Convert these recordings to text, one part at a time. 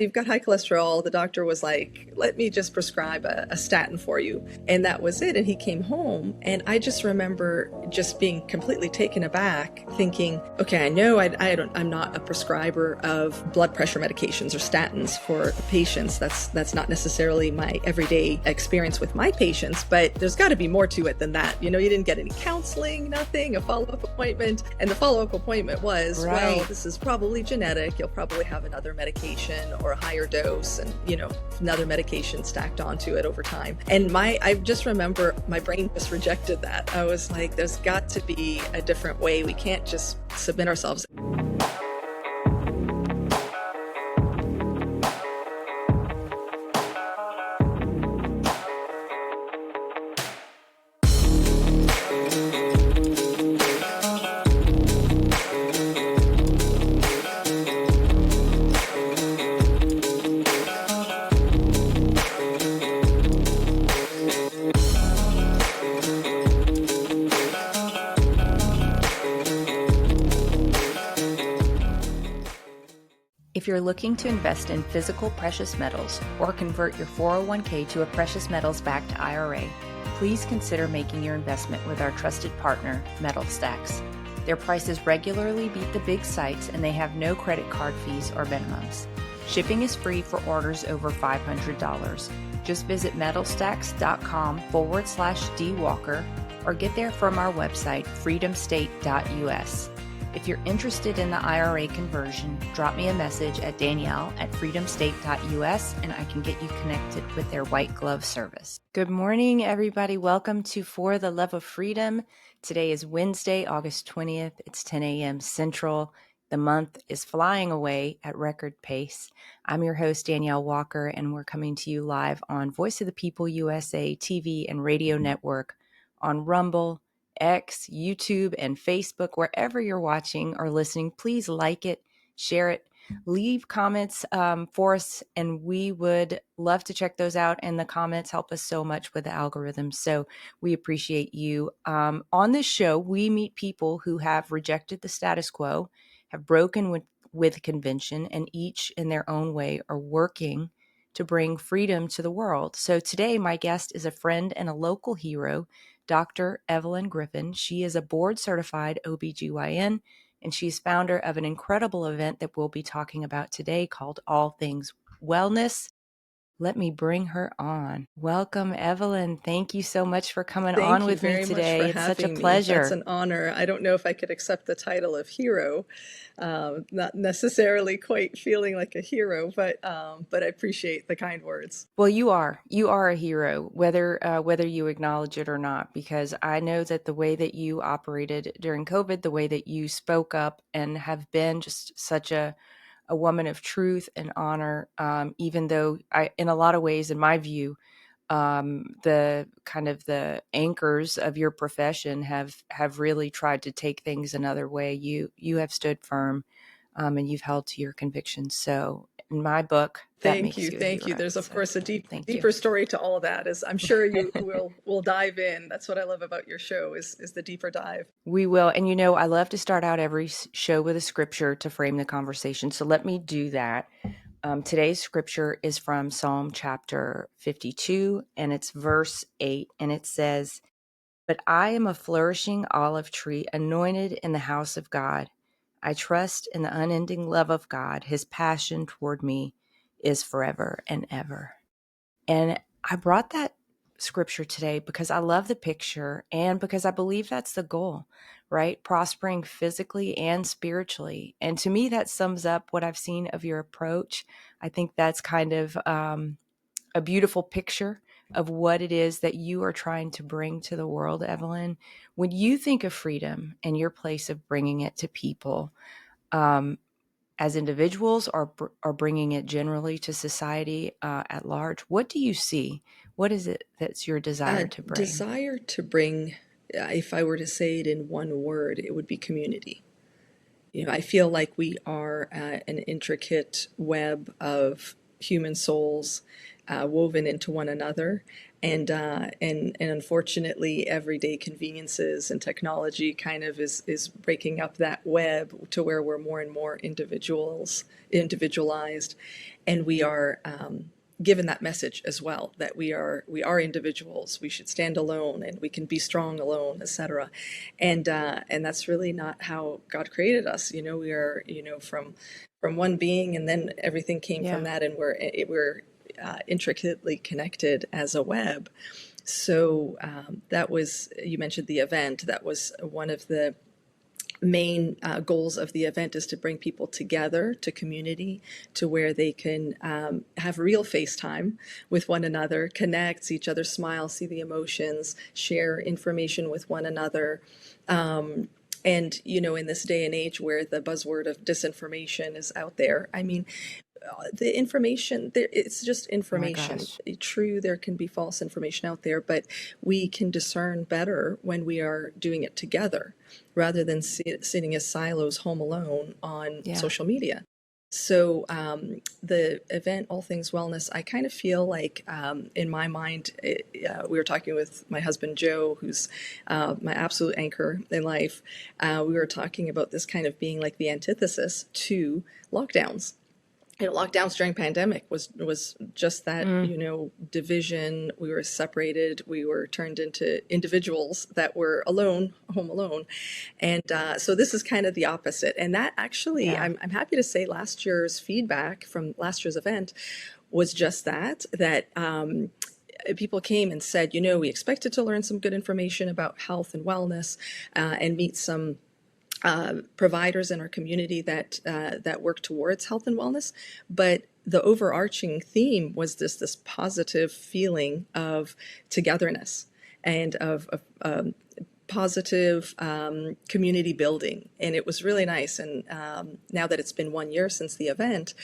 you've got high cholesterol. The doctor was like, let me just prescribe a statin for you. And that was it. And he came home. And I just remember just being completely taken aback, thinking, okay, I know I'm not a prescriber of blood pressure medications or statins for patients. That's not necessarily my everyday experience with my patients, but there's got to be more to it than that. You didn't get any counseling, nothing, a follow-up appointment. And the follow-up appointment was, Right. well, this is probably genetic. You'll probably have another medication or a higher dose and, another medication stacked onto it over time. And I just remember my brain just rejected that. I was like, there's got to be a different way. We can't just submit ourselves. If you're looking to invest in physical precious metals or convert your 401k to a precious metals-backed IRA, please consider making your investment with our trusted partner, Metal Stacks. Their prices regularly beat the big sites and they have no credit card fees or minimums. Shipping is free for orders over $500. Just visit metalstacks.com/dwalker or get there from our website, freedomstate.us. If you're interested in the IRA conversion, drop me a message at danielle@freedomstate.us and I can get you connected with their white glove service. Good morning, everybody. Welcome to For the Love of Freedom. Today is Wednesday, August 20th. It's 10 a.m. Central. The month is flying away at record pace. I'm your host, Danielle Walker, and we're coming to you live on Voice of the People USA TV and radio network, on Rumble, X, YouTube, and Facebook. Wherever you're watching or listening, please like it, share it, leave comments for us, and we would love to check those out. And the comments help us so much with the algorithm, so we appreciate you. On this show, we meet people who have rejected the status quo, have broken with convention, and each in their own way are working to bring freedom to the world. So today, my guest is a friend and a local hero, Dr. Evelyn Griffin. She is a board-certified OB-GYN, and she's founder of an incredible event that we'll be talking about today called All Things Wellness. Let me bring her on. Welcome, Evelyn. Thank you so much for coming on with me today. It's such a pleasure. That's an honor. I don't know if I could accept the title of hero. Not necessarily quite feeling like a hero, but I appreciate the kind words. Well, you are a hero, whether you acknowledge it or not, because I know that the way that you operated during COVID, the way that you spoke up and have been just such a woman of truth and honor, even though in a lot of ways, in my view, the kind of the anchors of your profession have really tried to take things another way. You have stood firm, and you've held to your convictions. So in my book, Thank you. There's of course a deeper story to all of that, as I'm sure you will dive in. That's what I love about your show is the deeper dive. We will. And I love to start out every show with a scripture to frame the conversation. So let me do that. Today's scripture is from Psalm chapter 52, and it's verse 8, and it says, "But I am a flourishing olive tree, anointed in the house of God. I trust in the unending love of God. His passion toward me is forever and ever." And I brought that scripture today because I love the picture and because I believe that's the goal, right? Prospering physically and spiritually. And to me, that sums up what I've seen of your approach. I think that's kind of a beautiful picture of what it is that you are trying to bring to the world, Evelyn. When you think of freedom and your place of bringing it to people, as individuals or bringing it generally to society at large, what do you see? What is it that's your desire to bring? Desire to bring, if I were to say it in one word, it would be community. I feel like we are an intricate web of human souls woven into one another. And unfortunately, everyday conveniences and technology kind of is breaking up that web to where we're more and more individualized, and we are given that message as well, that we are individuals, we should stand alone, and we can be strong alone, etc. And that's really not how God created us. We are, from one being, and then everything came from Yeah. that, and we're intricately connected as a web. So that was, you mentioned the event. That was one of the main goals of the event, is to bring people together to community, to where they can have real FaceTime with one another, connect, see each other smile, see the emotions, share information with one another. And, in this day and age where the buzzword of disinformation is out there, I mean, the information there, it's just Oh my information. gosh. True, there can be false information out there, but we can discern better when we are doing it together, rather than sitting as silos home alone on Yeah. social media. So the event, All Things Wellness, I kind of feel like, in my mind, we were talking with my husband Joe, who's my absolute anchor in life. We were talking about this kind of being like the antithesis to lockdowns. Lockdowns during pandemic was just that, division. We were separated. We were turned into individuals that were alone, home alone. And so this is kind of the opposite. And that actually, Yeah. I'm happy to say, last year's feedback from last year's event was just that people came and said, we expected to learn some good information about health and wellness, and meet some providers in our community that work towards health and wellness, but the overarching theme was this positive feeling of togetherness, and of positive community building, and it was really nice. And now that it's been 1 year since the event,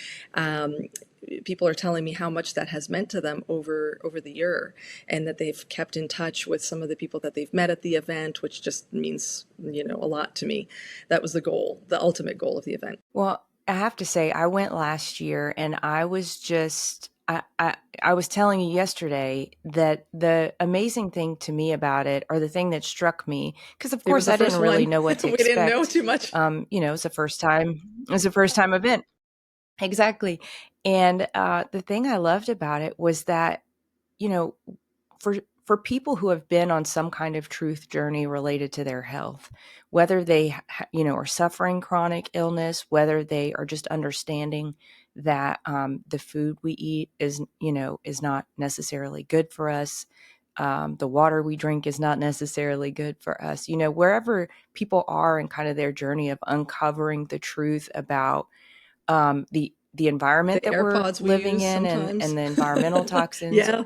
people are telling me how much that has meant to them over the year, and that they've kept in touch with some of the people that they've met at the event, which just means a lot to me. That was the goal, the ultimate goal of the event. Well, I have to say, I went last year, and I was just, I was telling you yesterday that the amazing thing to me about it, or the thing that struck me, because of It was course the I didn't first really one. know what to We didn't know expect. too much. It's a first time event. Exactly. And the thing I loved about it was that, you know, for people who have been on some kind of truth journey related to their health, whether they are suffering chronic illness, whether they are just understanding that the food we eat is not necessarily good for us, the water we drink is not necessarily good for us, wherever people are in kind of their journey of uncovering the truth about the The environment that we're AirPods we living use in, sometimes. and the environmental toxins. Yeah.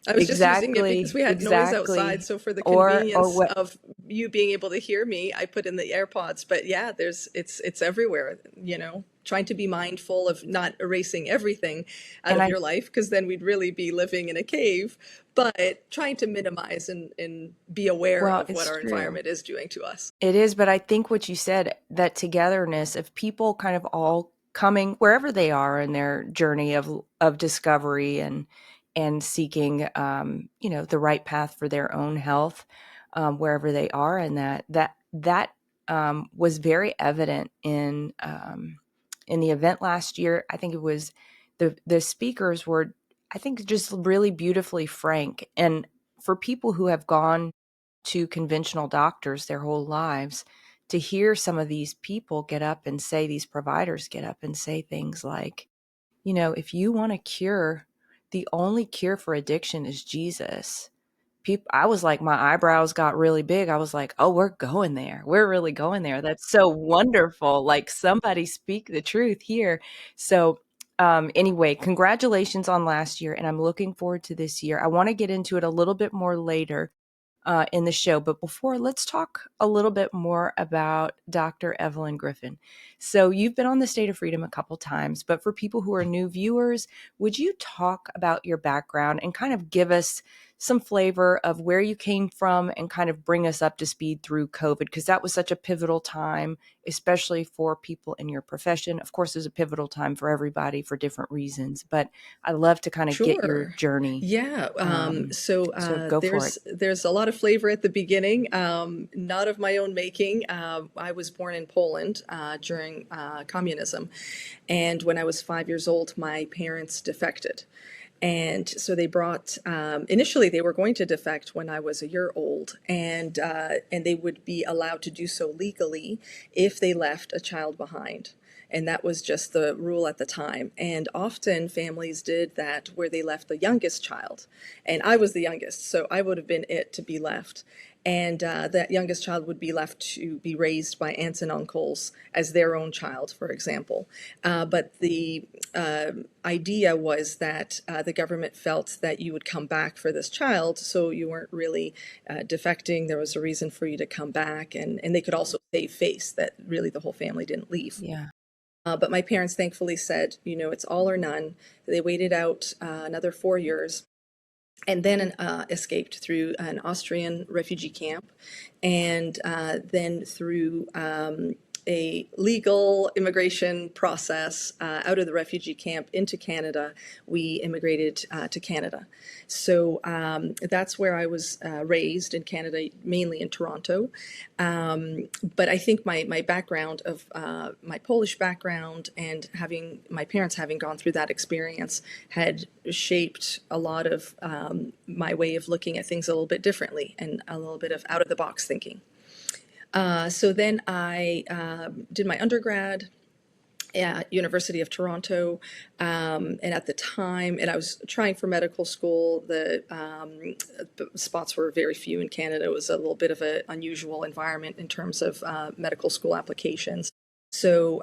I was just using it because Exactly, we had noise outside. exactly. So for the Or convenience what? of you being able to hear me, I put in the AirPods. But yeah, it's everywhere, trying to be mindful of not erasing everything out And of I your life, because then we'd really be living in a cave, but trying to minimize and be aware well, of what it's our true. environment is doing to us. It is, but I think what you said, that togetherness of people kind of all coming wherever they are in their journey of discovery and seeking the right path for their own health, wherever they are, and that was very evident in the event last year. I think it was the speakers were, I think, just really beautifully frank. And for people who have gone to conventional doctors their whole lives, to hear some of these people get up and say, these providers get up and say things like, if you want a cure, the only cure for addiction is Jesus. I was like, my eyebrows got really big. I was like, oh, we're going there. We're really going there. That's so wonderful. Like, somebody speak the truth here. So anyway, congratulations on last year. And I'm looking forward to this year. I want to get into it a little bit more later in the show. But before, let's talk a little bit more about Dr. Evelyn Griffin. So you've been on the State of Freedom a couple times, but for people who are new viewers, would you talk about your background and kind of give us some flavor of where you came from and kind of bring us up to speed through COVID, because that was such a pivotal time, especially for people in your profession. Of course, it's a pivotal time for everybody for different reasons, but I love to kind of get your Sure. journey. Yeah. So go for it. There's a lot of flavor at the beginning. Not of my own making. I was born in Poland during communism, and when I was 5 years old, my parents defected. And so they brought, initially they were going to defect when I was a year old, and they would be allowed to do so legally if they left a child behind. And that was just the rule at the time. And often families did that where they left the youngest child. And I was the youngest, so I would have been it to be left. And that youngest child would be left to be raised by aunts and uncles as their own child, for example. But the idea was that the government felt that you would come back for this child, so you weren't really defecting. There was a reason for you to come back, and they could also save face that really the whole family didn't leave. Yeah. But my parents thankfully said, it's all or none. They waited out another 4 years and then escaped through an Austrian refugee camp, and then through a legal immigration process out of the refugee camp into Canada. We immigrated to Canada. So that's where I was raised in Canada, mainly in Toronto. But I think my background of my Polish background and my parents having gone through that experience had shaped a lot of my way of looking at things a little bit differently and a little bit of out of the box thinking. So then I did my undergrad at University of Toronto, and at the time, and I was trying for medical school. The spots were very few in Canada. It was a little bit of an unusual environment in terms of medical school applications. So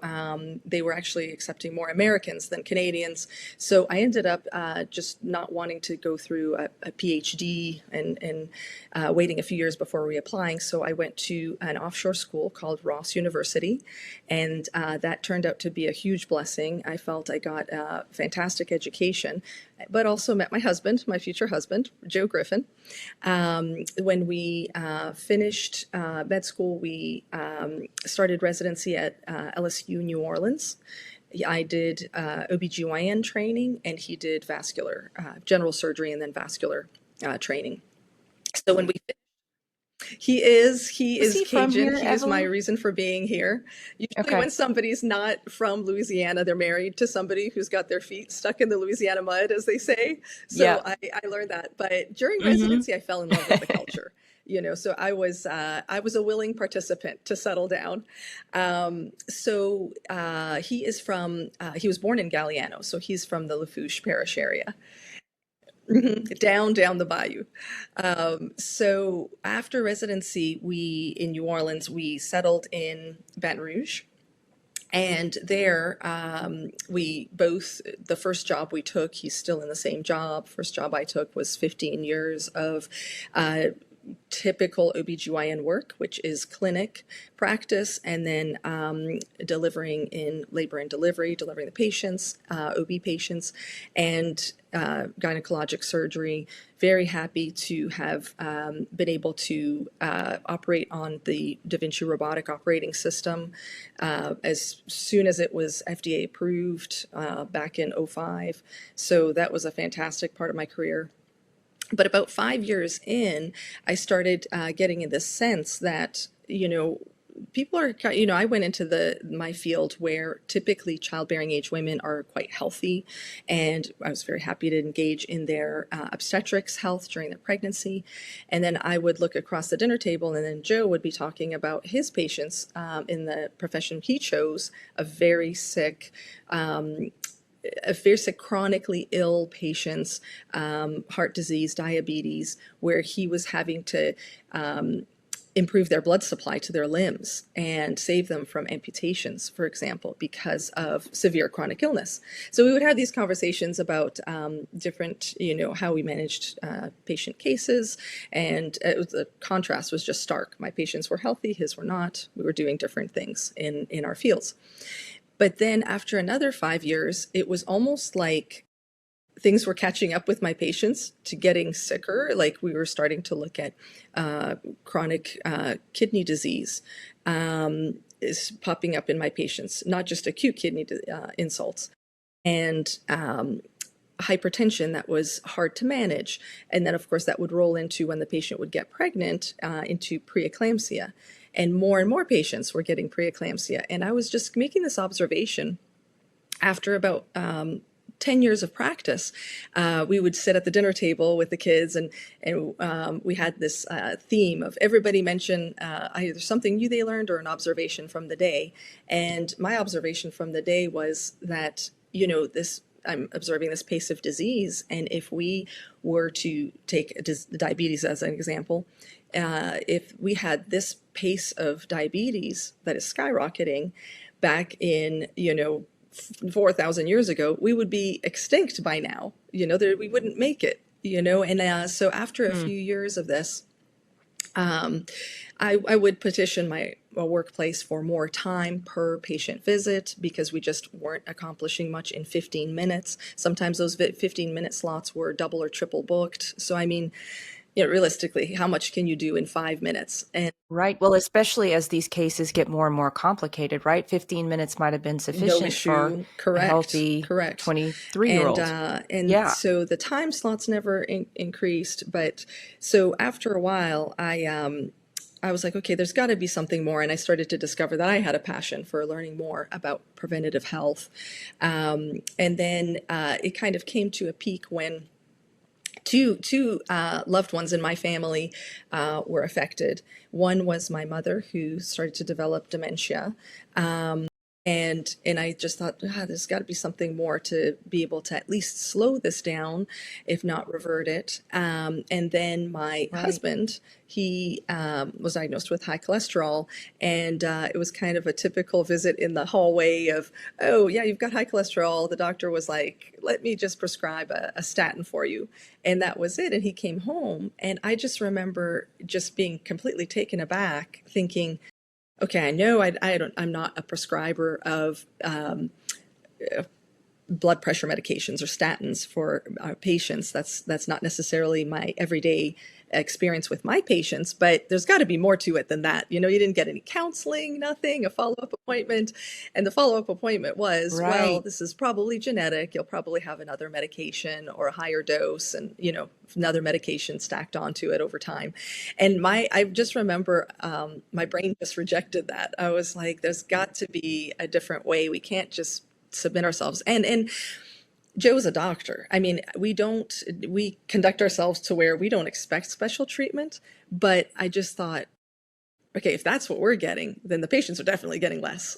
they were actually accepting more Americans than Canadians. So I ended up just not wanting to go through a PhD and waiting a few years before reapplying. So I went to an offshore school called Ross University, and that turned out to be a huge blessing. I felt I got a fantastic education, but also met my husband, my future husband, Joe Griffin. When we finished med school, we started residency at LSU New Orleans. I did OB-GYN training, and he did vascular, general surgery and then vascular training. So when we he is from Cajun. here, He is my Evelyn? reason for being here. Usually Okay. when somebody's not from Louisiana, they're married to somebody who's got their feet stuck in the Louisiana mud, as they say. So Yeah. I learned that. But during Mm-hmm. residency, I fell in love with the culture. So I was a willing participant to settle down. He was born in Galliano, so he's from the Lafourche Parish area. Down the bayou. So after residency, in New Orleans, we settled in Baton Rouge. And there, the first job we took, he's still in the same job. First job I took was 15 years of typical OB-GYN work, which is clinic practice, and then delivering in labor and delivery, delivering the patients, OB patients, and gynecologic surgery. Very happy to have been able to operate on the Da Vinci robotic operating system as soon as it was FDA approved back in '05. So that was a fantastic part of my career. But about 5 years in, I started getting in this sense that, people are, I went into my field where typically childbearing age women are quite healthy. And I was very happy to engage in their obstetrics health during their pregnancy. And then I would look across the dinner table, and then Joe would be talking about his patients in the profession he chose, a very sick chronically ill patients, heart disease, diabetes, where he was having to improve their blood supply to their limbs and save them from amputations, for example, because of severe chronic illness. So we would have these conversations about different, how we managed patient cases, and the contrast was just stark. My patients were healthy, his were not. We were doing different things in our fields. But then after another 5 years, it was almost like things were catching up with my patients to getting sicker. Like we were starting to look at chronic kidney disease is popping up in my patients, not just acute kidney insults, and hypertension that was hard to manage. And then, of course, that would roll into when the patient would get pregnant into preeclampsia. And more patients were getting preeclampsia. And I was just making this observation after about 10 years of practice. We would sit at the dinner table with the kids, and we had this theme of everybody mention either something new they learned or an observation from the day. And my observation from the day was that, I'm observing this pace of disease, and if we were to take diabetes as an example, if we had this pace of diabetes that is skyrocketing back in, 4,000 years ago, we would be extinct by now. We wouldn't make it. And so after a few years of this, I would petition my workplace for more time per patient visit because we just weren't accomplishing much in 15 minutes. Sometimes those 15-minute slots were double or triple booked. So, I mean, realistically, how much can you do in 5 minutes? And right. Well, especially as these cases get more and more complicated, right? 15 minutes might have been sufficient for a healthy 23-year-old. And so the time slots never increased. But so after a while, I was like, okay, there's got to be something more. And I started to discover that I had a passion for learning more about preventative health. And then it kind of came to a peak when two loved ones in my family were affected. One was my mother, who started to develop dementia. And I just thought, there's got to be something more to be able to at least slow this down, if not revert it. And then my husband, he was diagnosed with high cholesterol, and it was kind of a typical visit in the hallway of, oh, yeah, you've got high cholesterol. The doctor was like, let me just prescribe a statin for you. And that was it. And he came home, and I just remember just being completely taken aback, thinking, okay, I know I'm not a prescriber of blood pressure medications or statins for patients. That's not necessarily my everyday experience with my patients, but there's got to be more to it than that. You didn't get any counseling, nothing, a follow-up appointment. And the follow-up appointment was, well, this is probably genetic. You'll probably have another medication or a higher dose and, another medication stacked onto it over time. And I just remember my brain just rejected that. I was like, there's got to be a different way. We can't just submit ourselves. And Joe's a doctor. I mean, we conduct ourselves to where we don't expect special treatment, but I just thought, okay, if that's what we're getting, then the patients are definitely getting less,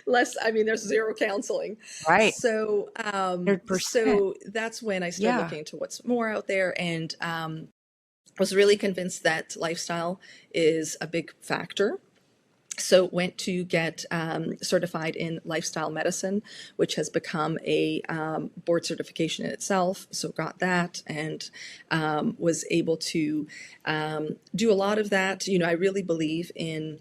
less. I mean, there's zero counseling. Right. So, 100%. So that's when I started looking into what's more out there, and was really convinced that lifestyle is a big factor. So went to get certified in lifestyle medicine, which has become a board certification in itself. So got that, and was able to do a lot of that. I really believe in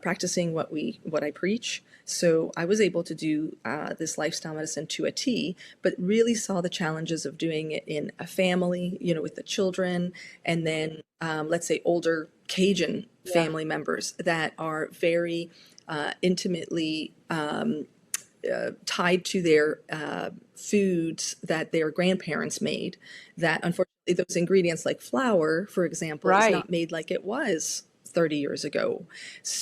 practicing what I preach. So I was able to do this lifestyle medicine to a T, but really saw the challenges of doing it in a family, with the children, and then let's say older Cajun family members that are very intimately tied to their foods that their grandparents made, that unfortunately those ingredients like flour, for example, is not made like it was 30 years ago,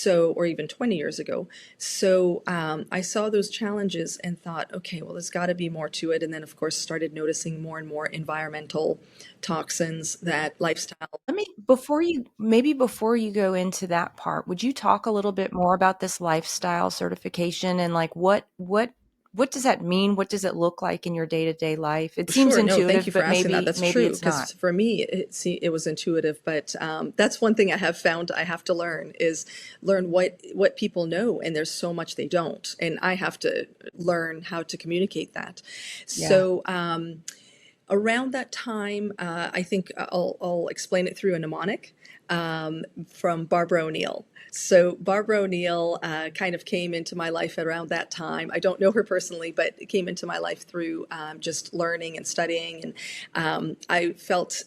or even 20 years ago. So I saw those challenges and thought, okay, well, there's got to be more to it. And then, of course, started noticing more and more environmental toxins that lifestyle. Before you go into that part, would you talk a little bit more about this lifestyle certification and like what does that mean? What does it look like in your day-to-day life? It seems intuitive, thank you for but asking that. That's maybe true, it's not. for me, it was intuitive, but that's one thing I have found I have to learn what people know, and there's so much they don't, and I have to learn how to communicate that. So Around that time, I think I'll explain it through a mnemonic from Barbara O'Neill. So Barbara O'Neill kind of came into my life around that time. I don't know her personally, but it came into my life through just learning and studying. And I felt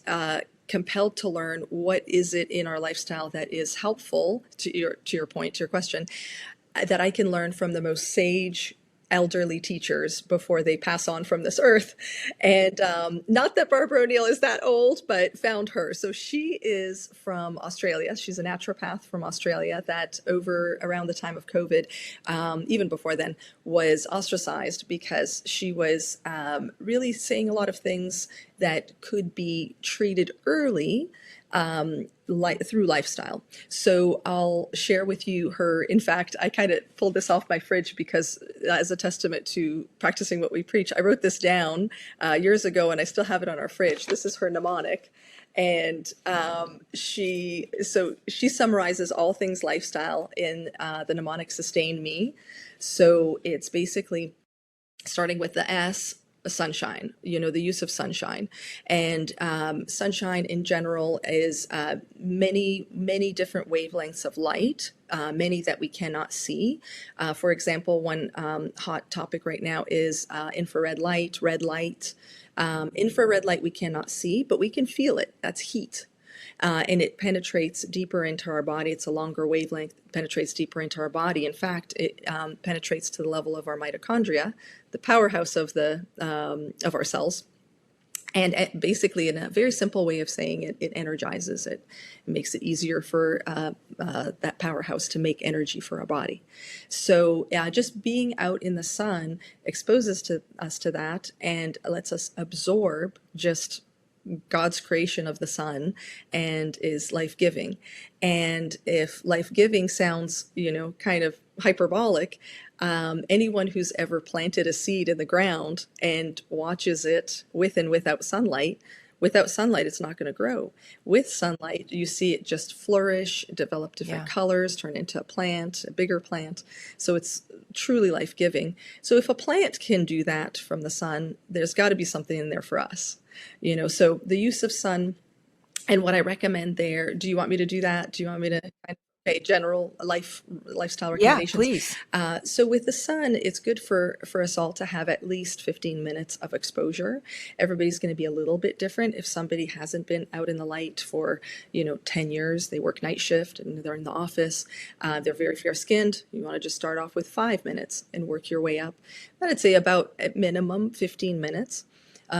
compelled to learn what is it in our lifestyle that is helpful to your point, to your question, that I can learn from the most sage elderly teachers before they pass on from this earth. And not that Barbara O'Neill is that old, but found her. So she is from Australia. She's a naturopath from Australia that around the time of COVID, even before then, was ostracized because she was really saying a lot of things that could be treated early through lifestyle. So I'll share with you her, in fact, I kind of pulled this off my fridge because as a testament to practicing what we preach, I wrote this down years ago and I still have it on our fridge. This is her mnemonic. And she summarizes all things lifestyle in the mnemonic Sustain Me. So it's basically starting with the S, sunshine, the use of sunshine. And sunshine in general is many different wavelengths of light, many that we cannot see. For example, one hot topic right now is infrared light, red light. Infrared light we cannot see, but we can feel it. That's heat. And it penetrates deeper into our body. It's a longer wavelength, penetrates deeper into our body. In fact, it penetrates to the level of our mitochondria, the powerhouse of our cells. And basically, in a very simple way of saying it, it energizes it. It makes it easier for that powerhouse to make energy for our body. So just being out in the sun exposes us to that and lets us absorb just God's creation of the sun and is life-giving. And if life-giving sounds, kind of hyperbolic, anyone who's ever planted a seed in the ground and watches it with and without sunlight, it's not going to grow. With sunlight, you see it just flourish, develop different colors, turn into a bigger plant. So it's truly life-giving. So if a plant can do that from the sun, there's got to be something in there for us. So the use of sun and what I recommend there, do you want me to do that? Do you want me to general lifestyle recommendations? Yeah, please. So with the sun, it's good for us all to have at least 15 minutes of exposure. Everybody's going to be a little bit different. If somebody hasn't been out in the light for, 10 years, they work night shift and they're in the office, they're very fair skinned. You want to just start off with 5 minutes and work your way up. But I'd say about at minimum 15 minutes.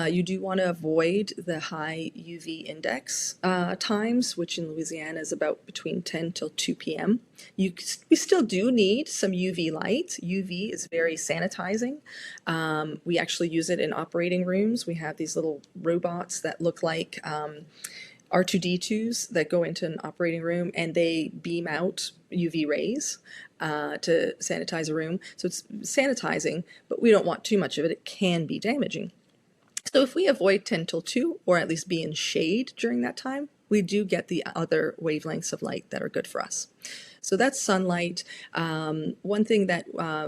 You do want to avoid the high UV index times, which in Louisiana is about between 10 till 2 p.m. We still do need some UV light. UV is very sanitizing. We actually use it in operating rooms. We have these little robots that look like R2D2s that go into an operating room and they beam out UV rays to sanitize a room. So it's sanitizing, but we don't want too much of it. It can be damaging. So if we avoid 10 till 2, or at least be in shade during that time, we do get the other wavelengths of light that are good for us. So that's sunlight. One thing that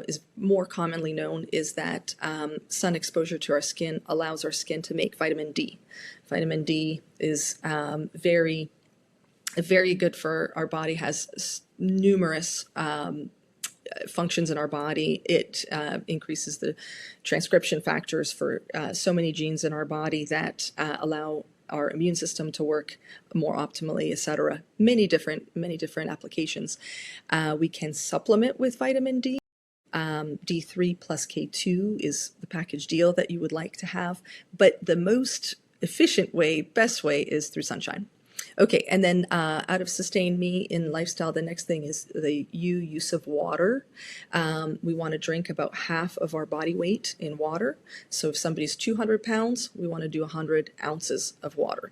is more commonly known is that sun exposure to our skin allows our skin to make vitamin D. Vitamin D is very, very good for our body, has numerous functions in our body. It increases the transcription factors for so many genes in our body that allow our immune system to work more optimally, etc. Many different applications. We can supplement with vitamin D. D3 plus K2 is the package deal that you would like to have, but the most efficient way, best way, is through sunshine. Okay, and then out of Sustain Me in lifestyle, the next thing is the use of water. We want to drink about half of our body weight in water. So if somebody's 200 pounds, we want to do 100 ounces of water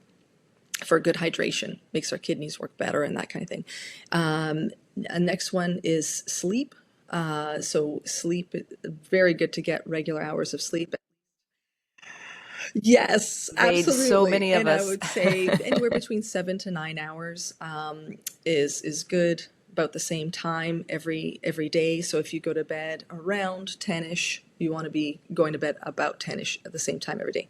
for good hydration. Makes our kidneys work better and that kind of thing. Next one is sleep. So sleep, very good to get regular hours of sleep. Yes, absolutely. So many of us. I would say anywhere between 7 to 9 hours is good. About the same time every day. So if you go to bed around 10ish, you want to be going to bed about 10ish at the same time every day.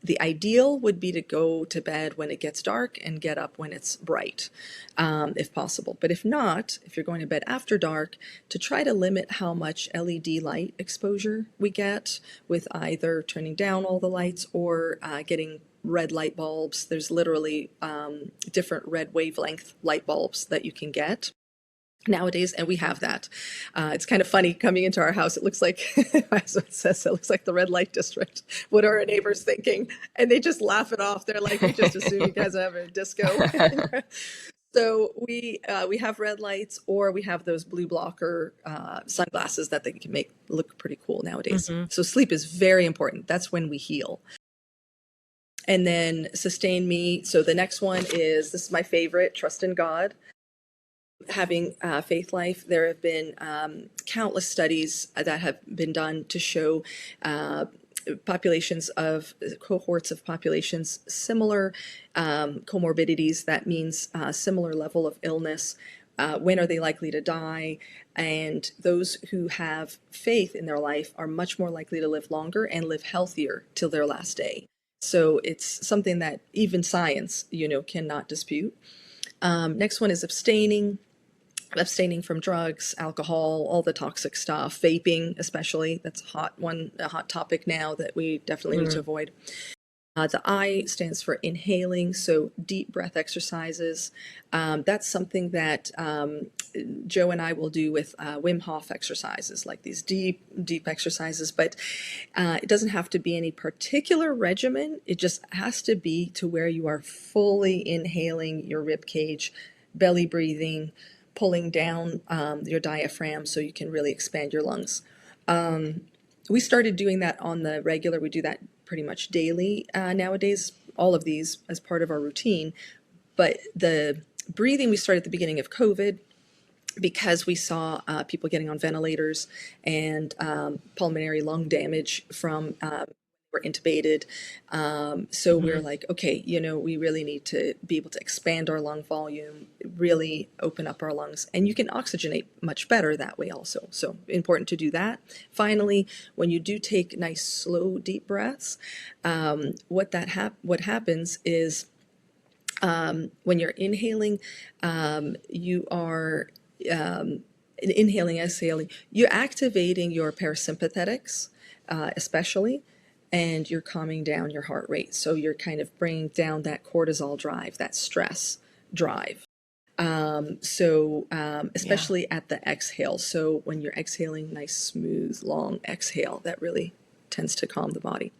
The ideal would be to go to bed when it gets dark and get up when it's bright, if possible. But if not, if you're going to bed after dark, to try to limit how much LED light exposure we get with either turning down all the lights or getting red light bulbs. There's literally different red wavelength light bulbs that you can get nowadays, and we have that. It's kind of funny coming into our house. It looks like, my husband says, it looks like the red light district. What are our neighbors thinking? And they just laugh it off. They're like, we just assume you guys have a disco. So we have red lights, or we have those blue blocker sunglasses that they can make look pretty cool nowadays. So sleep is very important. That's when we heal. And then sustain me. So the next one is, this is my favorite, trust in God. Having faith life, there have been countless studies that have been done to show populations of cohorts of populations, similar comorbidities. That means similar level of illness. When are they likely to die? And those who have faith in their life are much more likely to live longer and live healthier till their last day. So it's something that even science, cannot dispute. Next one is abstaining from drugs, alcohol, all the toxic stuff, vaping especially. That's a hot topic now that we definitely need to avoid. The I stands for inhaling, so deep breath exercises. That's something that Joe and I will do with Wim Hof exercises, like these deep exercises, but it doesn't have to be any particular regimen. It just has to be to where you are fully inhaling your rib cage, belly breathing, pulling down your diaphragm so you can really expand your lungs. We started doing that on the regular. We do that pretty much daily nowadays, all of these as part of our routine. But the breathing we started at the beginning of COVID because we saw people getting on ventilators and pulmonary lung damage from were intubated. So we're like, okay, we really need to be able to expand our lung volume, really open up our lungs, and you can oxygenate much better that way also. So important to do that. Finally, when you do take nice, slow, deep breaths, what happens is when you're inhaling, you are inhaling, exhaling, you're activating your parasympathetics, especially, and you're calming down your heart rate. So you're kind of bringing down that cortisol drive, that stress drive. Especially at the exhale. So when you're exhaling, nice, smooth, long exhale, that really tends to calm the body.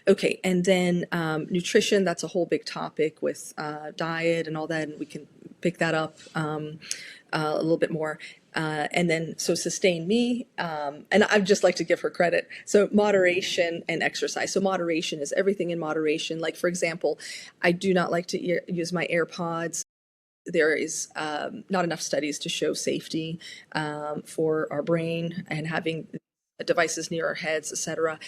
Okay, and then nutrition, that's a whole big topic with diet and all that, and we can pick that up a little bit more. And then, so sustain me, and I'd just like to give her credit. So moderation and exercise. So moderation is everything in moderation. Like, for example, I do not like to use my AirPods. There is not enough studies to show safety for our brain and having devices near our heads, etc.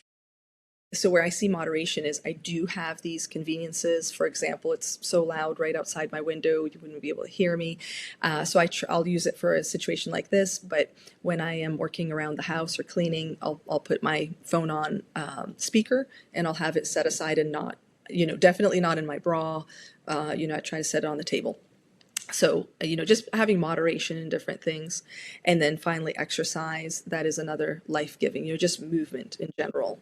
So where I see moderation is I do have these conveniences. For example, it's so loud right outside my window, you wouldn't be able to hear me. So I'll use it for a situation like this. But when I am working around the house or cleaning, I'll put my phone on speaker and I'll have it set aside and not, definitely not in my bra. I try to set it on the table. So, just having moderation in different things. And then finally, exercise. That is another life-giving, just movement in general.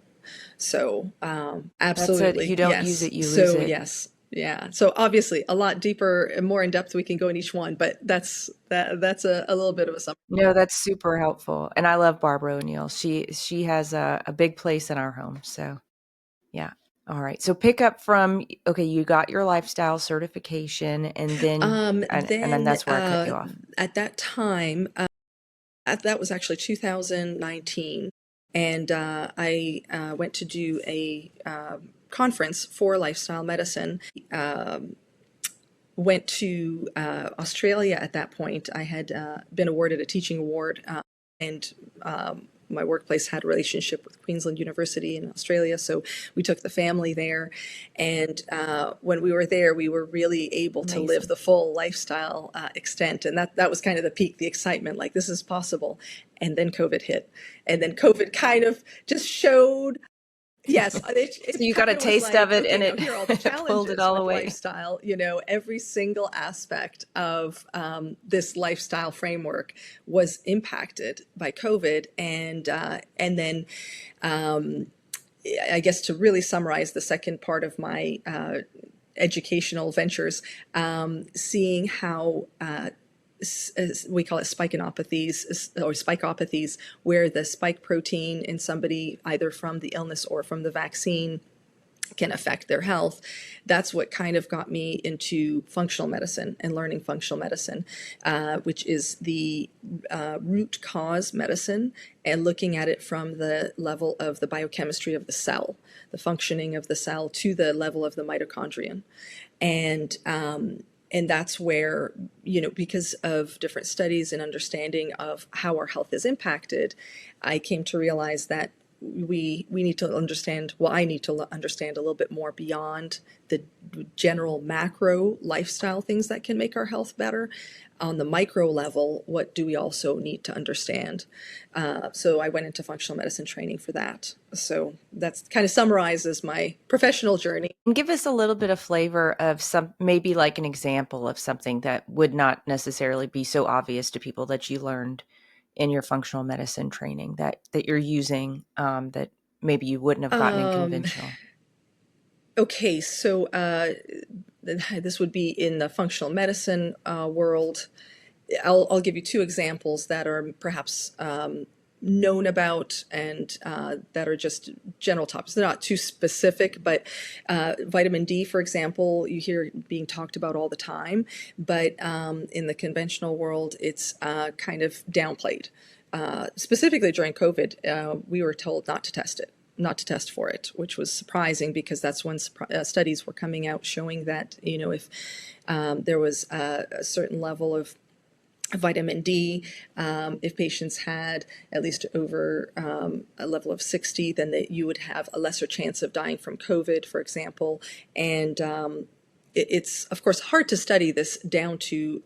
So, absolutely. You don't use it, you lose it. Yes. Yeah. So obviously a lot deeper and more in depth we can go in each one, but that's a little bit of a summary. No, that's super helpful. And I love Barbara O'Neill. She has a big place in our home. So yeah. All right. So pick up from, okay, you got your lifestyle certification and then, and then that's where I cut you off. At that time, that was actually 2019. And I went to do a conference for lifestyle medicine. Went to Australia at that point. I had been awarded a teaching award, and my workplace had a relationship with Queensland University in Australia, so we took the family there. And when we were there, we were really able to live the full lifestyle extent, and that was kind of the peak, the excitement, like this is possible. And then COVID hit, and then COVID kind of just showed Yes, So it you got a kind of was taste of like, it okay, and now it here are all the pulled it challenges all with away. lifestyle. Every single aspect of this lifestyle framework was impacted by COVID, and then I guess to really summarize the second part of my educational ventures, seeing how we call it spikenopathies or spikeopathies, where the spike protein in somebody, either from the illness or from the vaccine, can affect their health. That's what kind of got me into functional medicine and learning functional medicine, which is the root cause medicine, and looking at it from the level of the biochemistry of the cell, the functioning of the cell to the level of the mitochondrion. And that's where, because of different studies and understanding of how our health is impacted, I came to realize that we need to understand, well, I need to understand a little bit more beyond the general macro lifestyle things that can make our health better. On the micro level, what do we also need to understand? So I went into functional medicine training for that. So that's kind of summarizes my professional journey. And give us a little bit of flavor of maybe like an example of something that would not necessarily be so obvious to people that you learned in your functional medicine training that you're using, that maybe you wouldn't have gotten in conventional. Okay, so this would be in the functional medicine world. I'll give you two examples that are perhaps known about, and that are just general topics. They're not too specific, but vitamin D, for example, you hear being talked about all the time, but in the conventional world, it's kind of downplayed. Specifically during COVID, we were told not to test it, not to test for it, which was surprising because that's when studies were coming out showing that, if there was a certain level of vitamin D, if patients had at least over a level of 60, then you would have a lesser chance of dying from COVID, for example. And it's, of course, hard to study this down to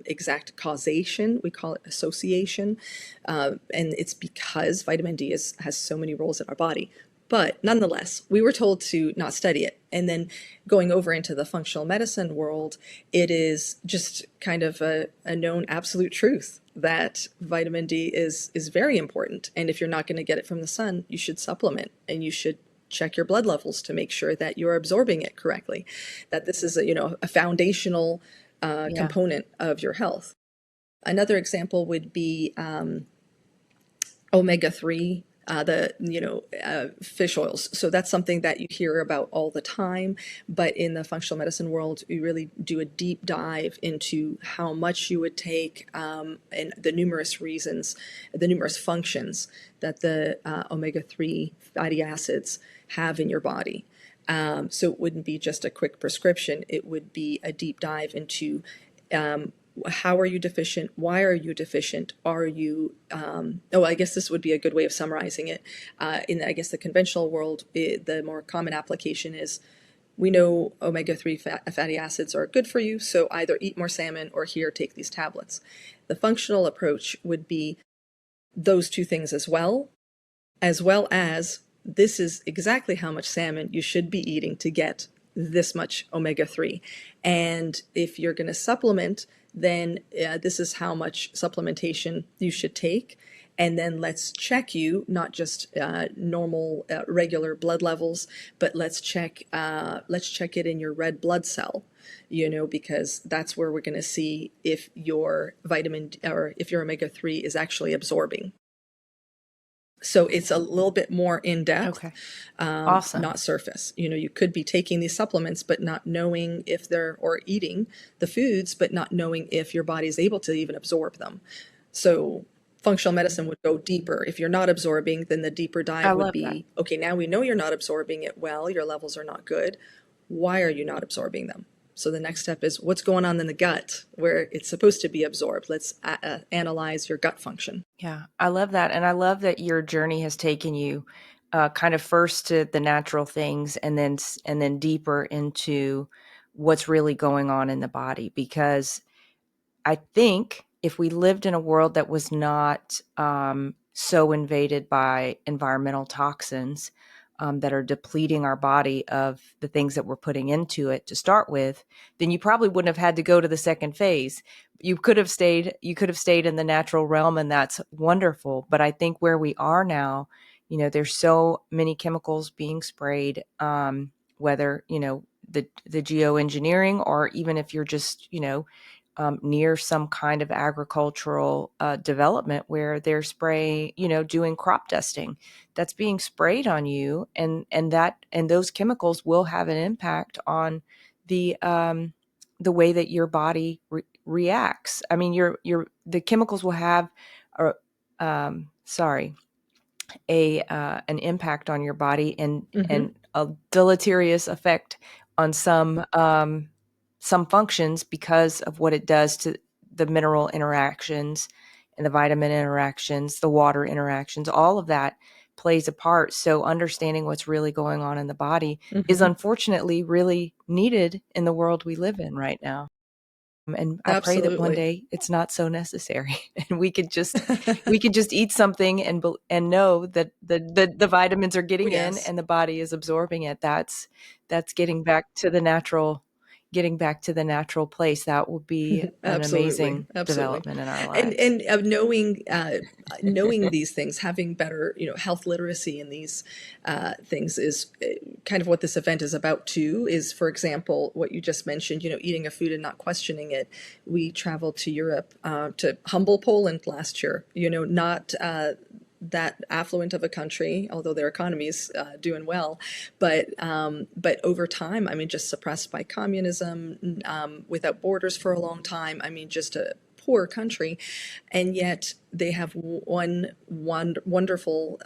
exact causation. We call it association. And it's because vitamin D has so many roles in our body. But nonetheless, we were told to not study it. And then going over into the functional medicine world, it is just kind of a known absolute truth that vitamin D is very important. And if you're not going to get it from the sun, you should supplement, and you should check your blood levels to make sure that you're absorbing it correctly, that this is a foundational component of your health. Another example would be omega-3, fish oils. So that's something that you hear about all the time. But in the functional medicine world, we really do a deep dive into how much you would take, and the numerous reasons, the numerous functions that the omega-3 fatty acids have in your body. So it wouldn't be just a quick prescription. It would be a deep dive into how are you deficient? Why are you deficient? Are you, I guess this would be a good way of summarizing it. In, I guess, the conventional world, the more common application is, we know omega-3 fatty acids are good for you, so either eat more salmon or here, take these tablets. The functional approach would be those two things as well as this is exactly how much salmon you should be eating to get this much omega-3. And if you're going to supplement, then this is how much supplementation you should take. And then let's check you, not just normal, regular blood levels, but let's check it in your red blood cell, because that's where we're going to see if your vitamin or if your omega-3 is actually absorbing. So it's a little bit more in depth, Okay. Awesome. not surface. You could be taking these supplements, but not knowing if or eating the foods, but not knowing if your body is able to even absorb them. So functional medicine would go deeper. If you're not absorbing, then the deeper dive would be, okay, now we know you're not absorbing it well, your levels are not good. Why are you not absorbing them? So the next step is, what's going on in the gut where it's supposed to be absorbed? Let's analyze your gut function. Yeah, I love that. And I love that your journey has taken you kind of first to the natural things and then deeper into what's really going on in the body. Because I think if we lived in a world that was not so invaded by environmental toxins, that are depleting our body of the things that we're putting into it to start with, then you probably wouldn't have had to go to the second phase. You could have stayed in the natural realm, and that's wonderful. But I think where we are now, there's so many chemicals being sprayed, whether, the geoengineering, or even if you're just, near some kind of agricultural development where they're spraying, doing crop dusting, that's being sprayed on you, and those chemicals will have an impact on the way that your body reacts. I mean, the chemicals will have, an impact on your body, and a deleterious effect on some functions because of what it does to the mineral interactions and the vitamin interactions, the water interactions. All of that plays a part. So understanding what's really going on in the body is unfortunately really needed in the world we live in right now. And I pray that one day it's not so necessary, and we could just eat something and know that the vitamins are getting in and the body is absorbing it. That's getting back to the natural place. That will be an amazing development in our lives. And of knowing these things, having better, health literacy in these things is kind of what this event is about too. Is, for example, what you just mentioned, eating a food and not questioning it. We traveled to Europe, to humble Poland last year, not that affluent of a country, although their economy is doing well, but over time, I mean, just suppressed by communism, without borders for a long time. I mean, just a poor country, and yet they have one wonderful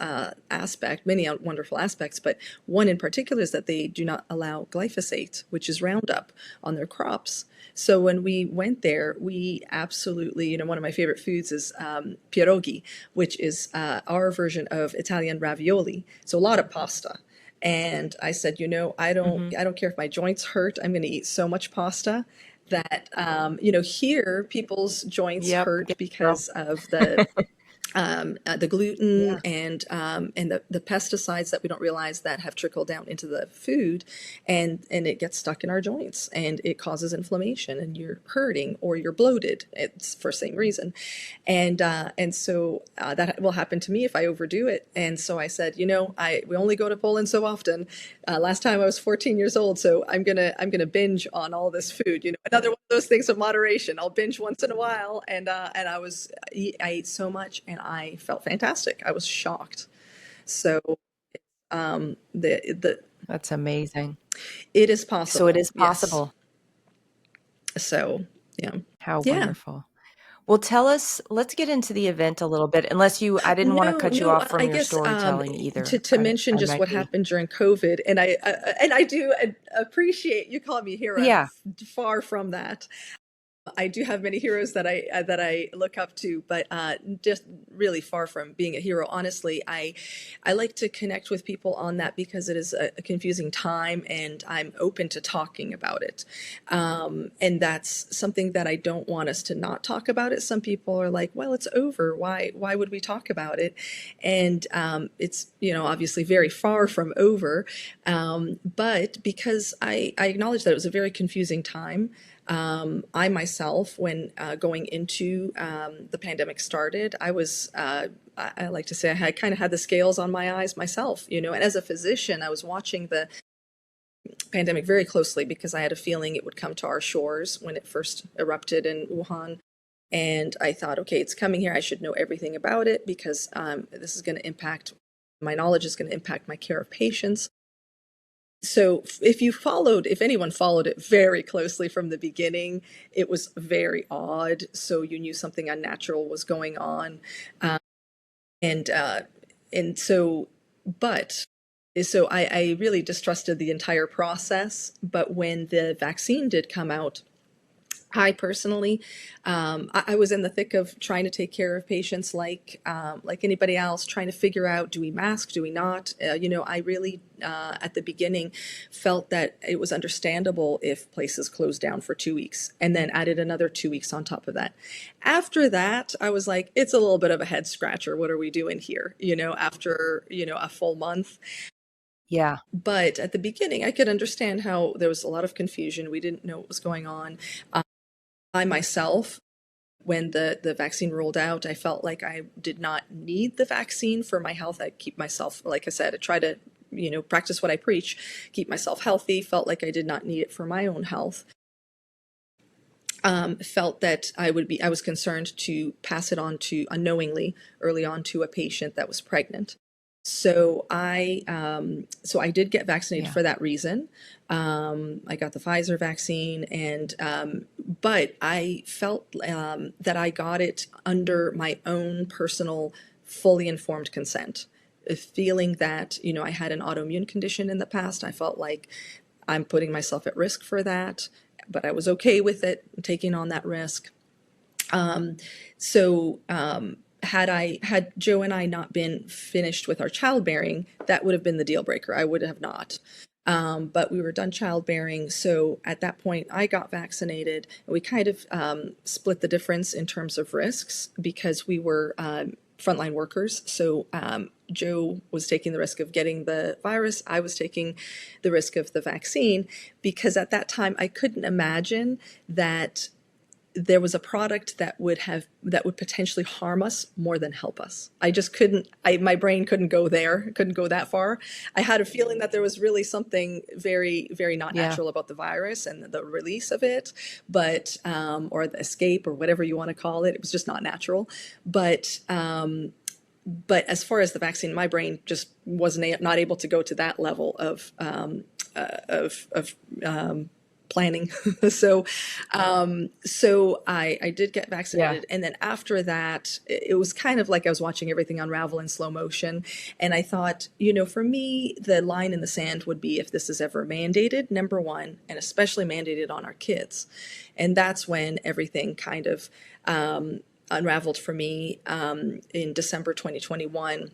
aspect, many wonderful aspects, but one in particular is that they do not allow glyphosate, which is Roundup, on their crops. So when we went there, we absolutely, one of my favorite foods is pierogi, which is our version of Italian ravioli. So a lot of pasta. And I said, I don't care if my joints hurt. I'm going to eat so much pasta that, here people's joints hurt because of the gluten and the pesticides that we don't realize that have trickled down into the food, and it gets stuck in our joints and it causes inflammation, and you're hurting or you're bloated. It's for the same reason, and so that will happen to me if I overdo it. And so I said, we only go to Poland so often. Last time I was 14 years old, so I'm gonna binge on all this food. Another one of those things of moderation. I'll binge once in a while, and I ate so much, and I felt fantastic. I was shocked. So that's amazing. It is possible. So it is possible. Yes. So yeah. How wonderful. Well, let's get into the event a little bit, I didn't want to cut you off from your storytelling either. To mention just what happened during COVID, and I do appreciate you calling me hero. Yeah. Far from that. I do have many heroes that I look up to, but just really far from being a hero. Honestly, I like to connect with people on that because it is a confusing time, and I'm open to talking about it. And that's something that I don't want us to not talk about it. Some people are like, well, it's over. Why would we talk about it? And it's, obviously very far from over. But because I acknowledge that it was a very confusing time. I myself, when going into the pandemic started, I was, I like to say, I kind of had the scales on my eyes myself, and as a physician, I was watching the pandemic very closely because I had a feeling it would come to our shores when it first erupted in Wuhan. And I thought, okay, it's coming here. I should know everything about it because this is going to impact, my knowledge is going to impact my care of patients. So if anyone followed it very closely from the beginning, it was very odd. So you knew something unnatural was going on. So I really distrusted the entire process. But when the vaccine did come out, I personally, I was in the thick of trying to take care of patients like anybody else, trying to figure out, do we mask, do we not? I really, at the beginning, felt that it was understandable if places closed down for 2 weeks and then added another 2 weeks on top of that. After that, I was like, it's a little bit of a head scratcher. What are we doing here? After, a full month. Yeah. But at the beginning, I could understand how there was a lot of confusion. We didn't know what was going on. I myself, when the vaccine rolled out, I felt like I did not need the vaccine for my health. I keep myself, like I said, I try to, practice what I preach, keep myself healthy, felt like I did not need it for my own health. Felt that I was concerned to pass it on to unknowingly early on to a patient that was pregnant. So I did get vaccinated for that reason. I got the Pfizer vaccine, and but I felt that I got it under my own personal, fully informed consent. Feeling that I had an autoimmune condition in the past, I felt like I'm putting myself at risk for that, but I was okay with it, taking on that risk. So had Joe and I not been finished with our childbearing, that would have been the deal breaker. I would have not. But we were done childbearing. So at that point, I got vaccinated. We kind of split the difference in terms of risks because we were frontline workers. So Joe was taking the risk of getting the virus. I was taking the risk of the vaccine because at that time I couldn't imagine that there was a product that would potentially harm us more than help us. I just couldn't, my brain couldn't go there, couldn't go that far. I had a feeling that there was really something very, very not natural about the virus and the release of it, but, or the escape or whatever you want to call it. It was just not natural. But as far as the vaccine, my brain just was not able to go to that level of planning. So I did get vaccinated. And then after that, it was kind of like I was watching everything unravel in slow motion. And I thought, for me, the line in the sand would be if this is ever mandated, number one, and especially mandated on our kids. And that's when everything kind of unraveled for me. In December 2021,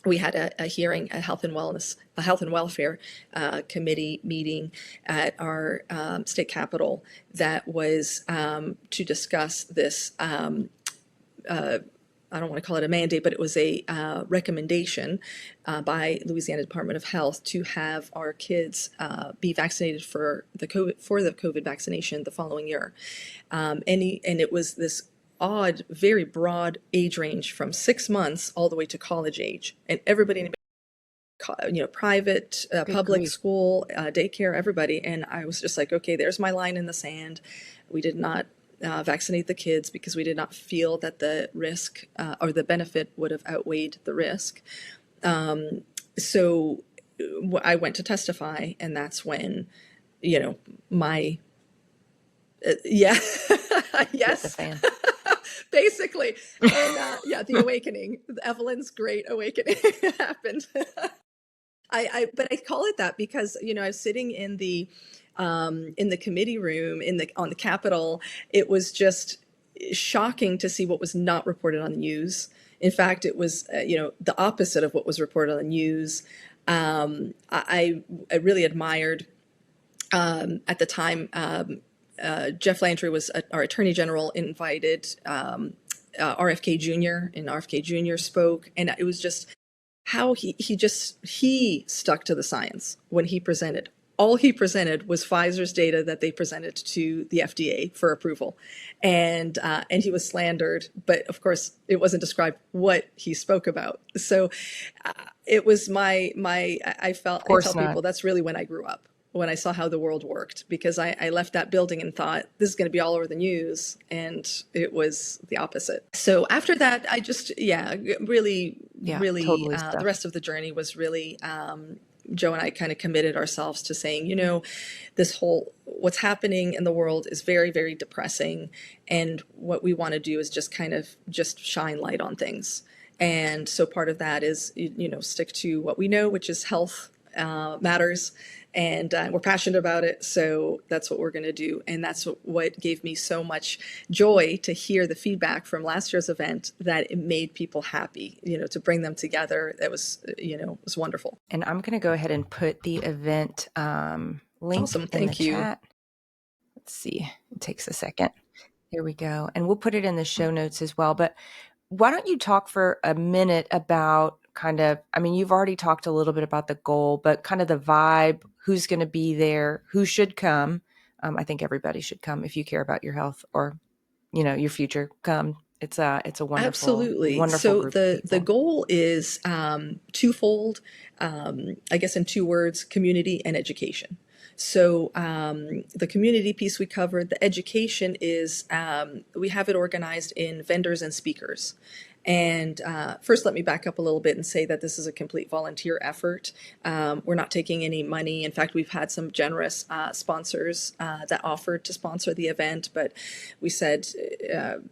we had a hearing, a health and welfare committee meeting at our state capitol that was to discuss this. I don't want to call it a mandate, but it was a recommendation by Louisiana Department of Health to have our kids be vaccinated for the COVID vaccination the following year, and it was this odd, very broad age range from 6 months all the way to college age, and everybody, private, public school, daycare, everybody. And I was just like, okay, there's my line in the sand. We did not vaccinate the kids because we did not feel that the risk or the benefit would have outweighed the risk. So I went to testify, and that's when, my yes. Basically. And the awakening, Evelyn's great awakening happened. But I call it that because, I was sitting in the committee room on the Capitol. It was just shocking to see what was not reported on the news. In fact, it was, the opposite of what was reported on the news. I really admired, at the time, Jeff Landry was our Attorney General, invited RFK Jr. and RFK Jr. spoke, and it was just how he stuck to the science when he presented. All he presented was Pfizer's data that they presented to the FDA for approval, and he was slandered. But of course, it wasn't described what he spoke about. So it was I tell people that's really when I grew up, when I saw how the world worked, because I left that building and thought this is going to be all over the news, and it was the opposite. So after that, I just really totally the rest of the journey was really Joe and I kind of committed ourselves to saying, this whole what's happening in the world is very, very depressing, and what we want to do is just kind of shine light on things. And so part of that is stick to what we know, which is health matters. And we're passionate about it, so that's what we're going to do. And that's what gave me so much joy to hear the feedback from last year's event, that it made people happy, to bring them together. It was, it was wonderful. And I'm going to go ahead and put the event link awesome. in the chat. Let's see. It takes a second. There we go. And we'll put it in the show notes as well. But why don't you talk for a minute about kind of, I mean, you've already talked a little bit about the goal, but kind of the vibe, who's going to be there, who should come. I think everybody should come if you care about your health or, your future. Come. It's a wonderful, Absolutely. wonderful So group of the people. goal is twofold. I guess in two words: community and education. So the community piece we covered. The education is we have it organized in vendors and speakers. And first, let me back up a little bit and say that this is a complete volunteer effort. We're not taking any money. In fact, we've had some generous sponsors that offered to sponsor the event, but we said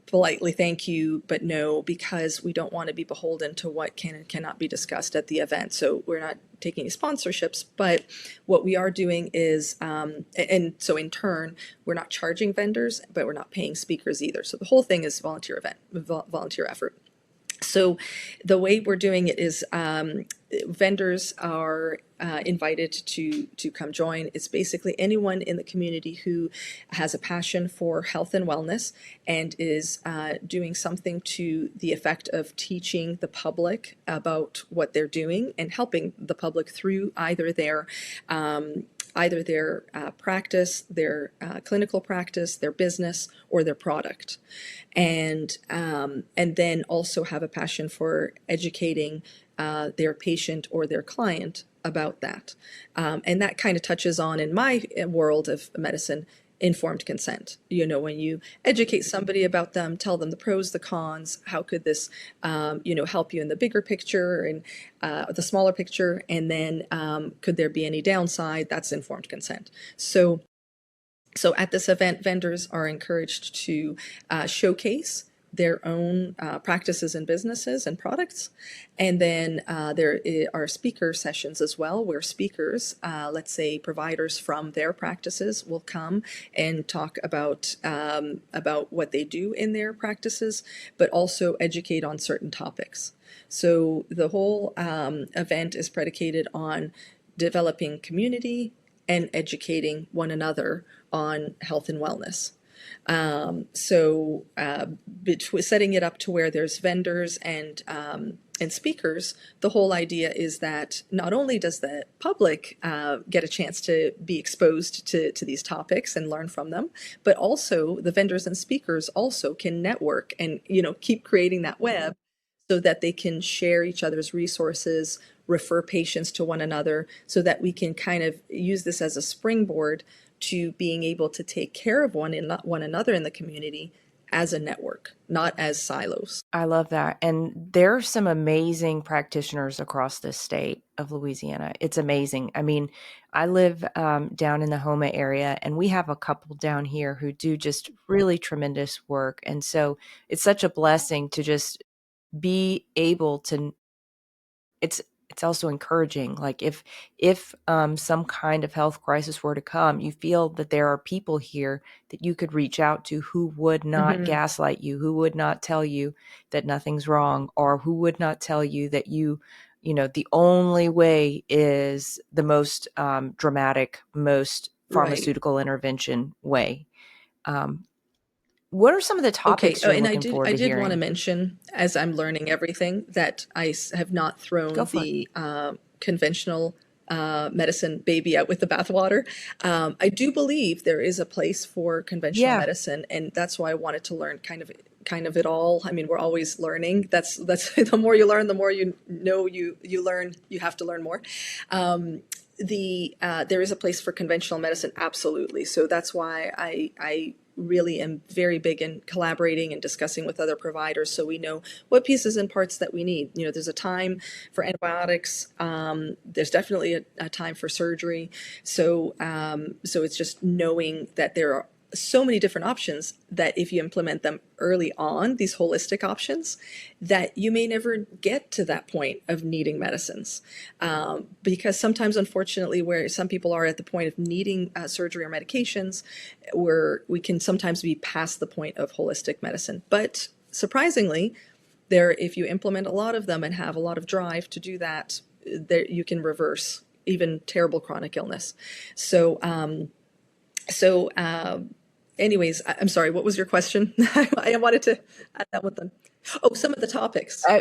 politely thank you, but no, because we don't want to be beholden to what can and cannot be discussed at the event. So we're not taking any sponsorships, but what we are doing is, and so in turn, we're not charging vendors, but we're not paying speakers either. So the whole thing is volunteer volunteer effort. So the way we're doing it is vendors are invited to come join. It's basically anyone in the community who has a passion for health and wellness and is doing something to the effect of teaching the public about what they're doing and helping the public through either their practice, their clinical practice, their business, or their product, and then also have a passion for educating their patient or their client about that. And that kind of touches on, in my world of medicine, informed consent. When you educate somebody about them, tell them the pros, the cons, how could this, help you in the bigger picture and the smaller picture, and then could there be any downside? That's informed consent. So at this event, vendors are encouraged to showcase their own practices and businesses and products. And then there are speaker sessions as well, where speakers, let's say providers from their practices, will come and talk about what they do in their practices, but also educate on certain topics. So the whole event is predicated on developing community and educating one another on health and wellness. Setting it up to where there's vendors and speakers, the whole idea is that not only does the public get a chance to be exposed to these topics and learn from them, but also the vendors and speakers also can network and keep creating that web so that they can share each other's resources, refer patients to one another, so that we can kind of use this as a springboard to being able to take care of one another in the community as a network, not as silos. I love that. And there are some amazing practitioners across the state of Louisiana. It's amazing. I mean, I live down in the Houma area, and we have a couple down here who do just really tremendous work. And so it's such a blessing to just be able to, it's also encouraging. Like if some kind of health crisis were to come, you feel that there are people here that you could reach out to who would not gaslight you, who would not tell you that nothing's wrong, or who would not tell you that the only way is the most dramatic, most pharmaceutical intervention way. What are some of the Okay. topics Oh, you're and looking forward I to did want to hearing? mention, as I'm learning everything, that I have not Go thrown for it. the conventional medicine baby out with the bathwater. I do believe there is a place for conventional Yeah. medicine, and that's why I wanted to learn kind of it all. I mean, we're always learning. That's the more you learn, the more you learn. You have to learn more. There is a place for conventional medicine, absolutely. So that's why I really am very big in collaborating and discussing with other providers, so we know what pieces and parts that we need. There's a time for antibiotics. There's definitely a time for surgery. So it's just knowing that there are so many different options that if you implement them early on, these holistic options, that you may never get to that point of needing medicines. Because sometimes, unfortunately, where some people are at the point of needing surgery or medications, where we can sometimes be past the point of holistic medicine. But surprisingly, if you implement a lot of them and have a lot of drive to do that, you can reverse even terrible chronic illness. Anyways, I'm sorry, what was your question? I wanted to add that with them. Oh, some of the topics. Yeah.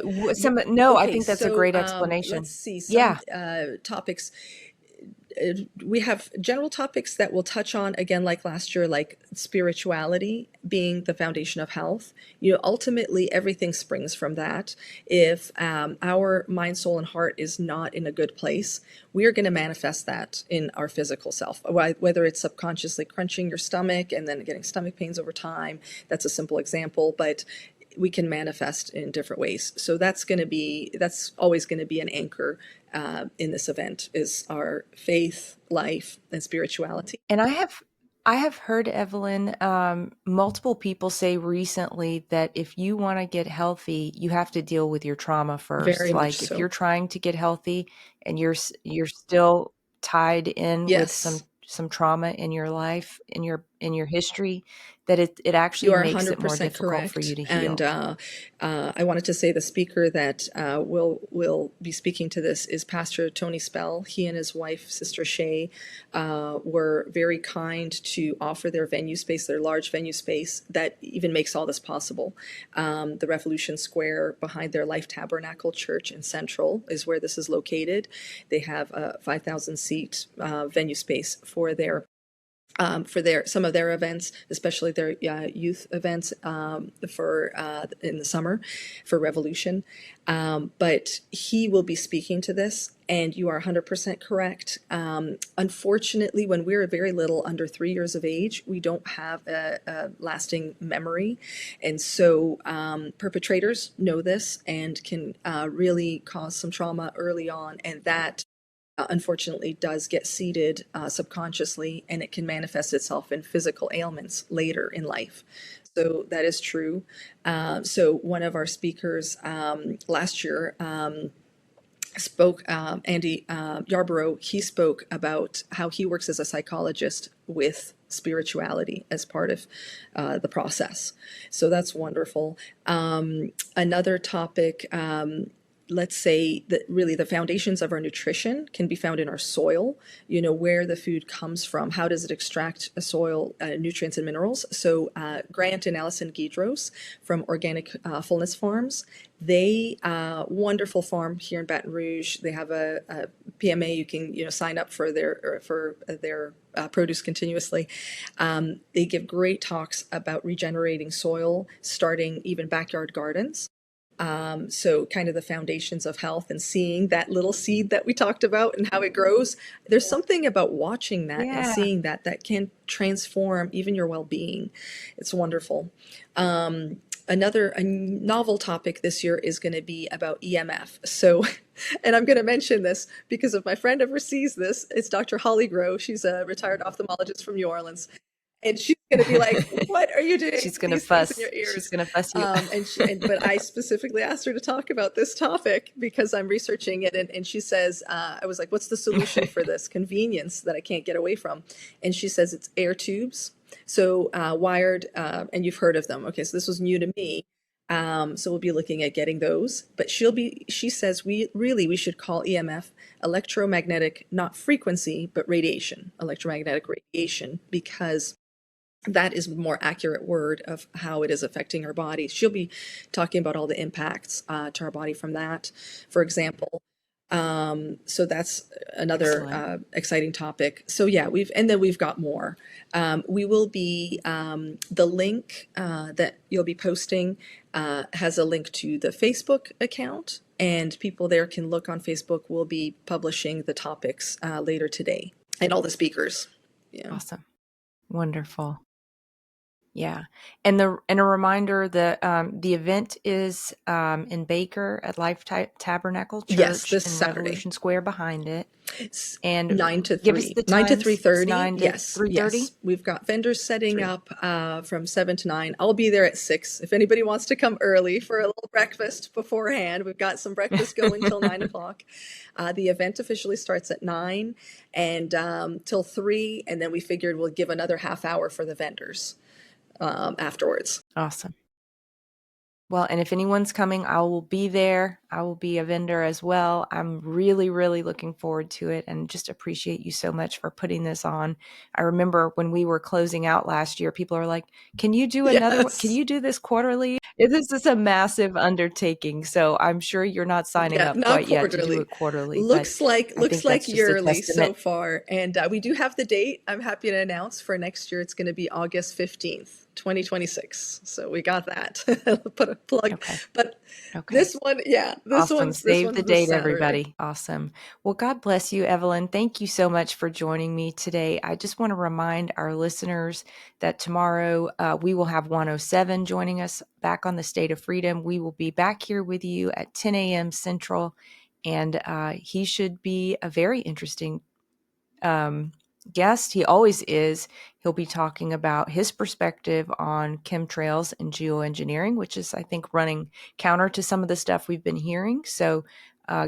No, I Okay, think that's a so great let's explanation. see some Yeah. topics. We have general topics that we'll touch on again, like last year, like spirituality being the foundation of health. Ultimately, everything springs from that. If our mind, soul, and heart is not in a good place, we are going to manifest that in our physical self. Whether it's subconsciously crunching your stomach and then getting stomach pains over time, that's a simple example, but we can manifest in different ways. So that's always going to be an anchor in this event, is our faith, life, and spirituality. And I have heard, Evelyn, multiple people say recently that if you want to get healthy, you have to deal with your trauma first. Very much Like if so. you're trying to get healthy and you're still tied in with Yes. some trauma in your life, in your history, that it You actually are makes it more 100% difficult for you correct. to And heal. I wanted to say the speaker that will be speaking to this is Pastor Tony Spell. He and his wife, Sister Shay, were very kind to offer their venue space, their large venue space that even makes all this possible. The Revolution Square behind their Life Tabernacle Church in Central is where this is located. They have a 5,000 seat venue space for some of their events, especially their youth events for in the summer for Revolution. But he will be speaking to this, and you are 100% correct. Unfortunately, when we're very little, under 3 years of age, we don't have a lasting memory, and so perpetrators know this and can really cause some trauma early on, and that unfortunately does get seeded subconsciously, and it can manifest itself in physical ailments later in life. So that is true. So one of our speakers last year spoke, Andy Yarborough, he spoke about how he works as a psychologist with spirituality as part of the process. So that's wonderful. Another topic, let's say that really the foundations of our nutrition can be found in our soil, where the food comes from, how does it extract a soil nutrients and minerals. So Grant and Allison Guidros from Organic Fullness Farms, they wonderful farm here in Baton Rouge. They have a PMA. You can sign up for their produce continuously. They give great talks about regenerating soil, starting even backyard gardens. So kind of the foundations of health and seeing that little seed that we talked about and how it grows. There's something about watching that and Yeah. seeing that can transform even your well-being. It's wonderful. A novel topic this year is going to be about EMF. So, and I'm going to mention this because if my friend ever sees this, it's Dr. Holly Grow. She's a retired ophthalmologist from New Orleans. And she's going to be like, "What are you doing She's with gonna these things in fuss. your She's ears?" gonna fuss you. But I specifically asked her to talk about this topic because I'm researching it. And she says, I was like, "What's the solution for this convenience that I can't get away from?" And she says it's air tubes. So wired, and you've heard of them. Okay, so this was new to me. So we'll be looking at getting those. But she says we should call EMF electromagnetic, not frequency, but radiation, electromagnetic radiation, because that is a more accurate word of how it is affecting our body. She'll be talking about all the impacts to our body from that, for example. So that's another Excellent. exciting topic. So yeah, we've got more. We will be the link that you'll be posting has a link to the Facebook account, and people there can look on Facebook. We'll be publishing the topics later today and all the speakers. Yeah. Awesome. Wonderful. Yeah. And a reminder that the event is in Baker at Life Tabernacle Yes, Church this in Saturday. Revolution Square behind it. It's And nine to give us three, the 9 to times. It's 3:30. 9 to Yes, 3:30. yes. We've got vendors setting 3. up from 7 to 9. I'll be there at 6. If anybody wants to come early for a little breakfast beforehand, we've got some breakfast going till 9 o'clock. The event officially starts at 9 and till 3, and then we figured we'll give another half hour for the vendors afterwards. Awesome. Well, and if anyone's coming, I will be there. I will be a vendor as well. I'm really, really looking forward to it and just appreciate you so much for putting this on. I remember when we were closing out last year, people are like, can you do another one? Can Yes. you do this quarterly? This is a massive undertaking. So I'm sure you're not signing Yeah, up not quite yet to do quarterly. it quarterly, but Looks like I think that's just a yearly so testament. far. And we do have the date. I'm happy to announce for next year. It's going to be August 15th, 2026. So we got that. Put a plug. Okay. But Okay. this one, yeah, Awesome. Save the this date, Saturday. everybody. Awesome. Well, God bless you, Evelyn. Thank you so much for joining me today. I just want to remind our listeners that tomorrow we will have 107 joining us back on the State of Freedom. We will be back here with you at 10 a.m. Central, and he should be a very interesting guest. He always is. He'll be talking about his perspective on chemtrails and geoengineering, which is, I think, running counter to some of the stuff we've been hearing. So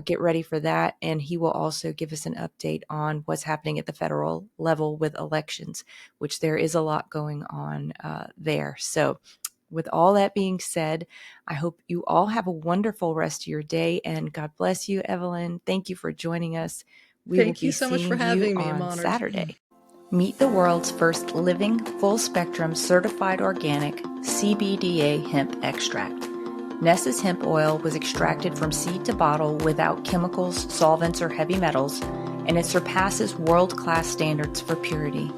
get ready for that. And he will also give us an update on what's happening at the federal level with elections, which there is a lot going on there. So with all that being said, I hope you all have a wonderful rest of your day, and God bless you, Evelyn. Thank you for joining us. We will Thank you be so much for seeing having you me. I'm on honored. Saturday. Meet the world's first living, full-spectrum, certified organic CBDA hemp extract. Nesa's hemp oil was extracted from seed to bottle without chemicals, solvents, or heavy metals, and it surpasses world-class standards for purity.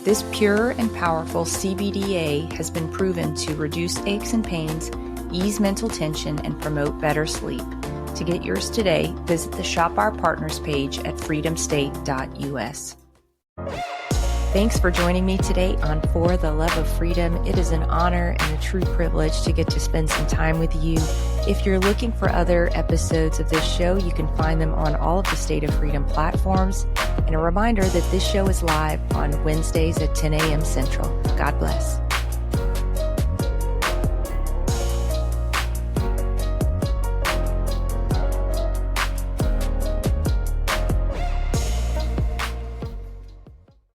This pure and powerful CBDA has been proven to reduce aches and pains, ease mental tension, and promote better sleep. To get yours today, visit the Shop Our Partners page at freedomstate.us. Thanks for joining me today on For the Love of Freedom. It is an honor and a true privilege to get to spend some time with you. If you're looking for other episodes of this show, you can find them on all of the State of Freedom platforms. And a reminder that this show is live on Wednesdays at 10 a.m. Central. God bless.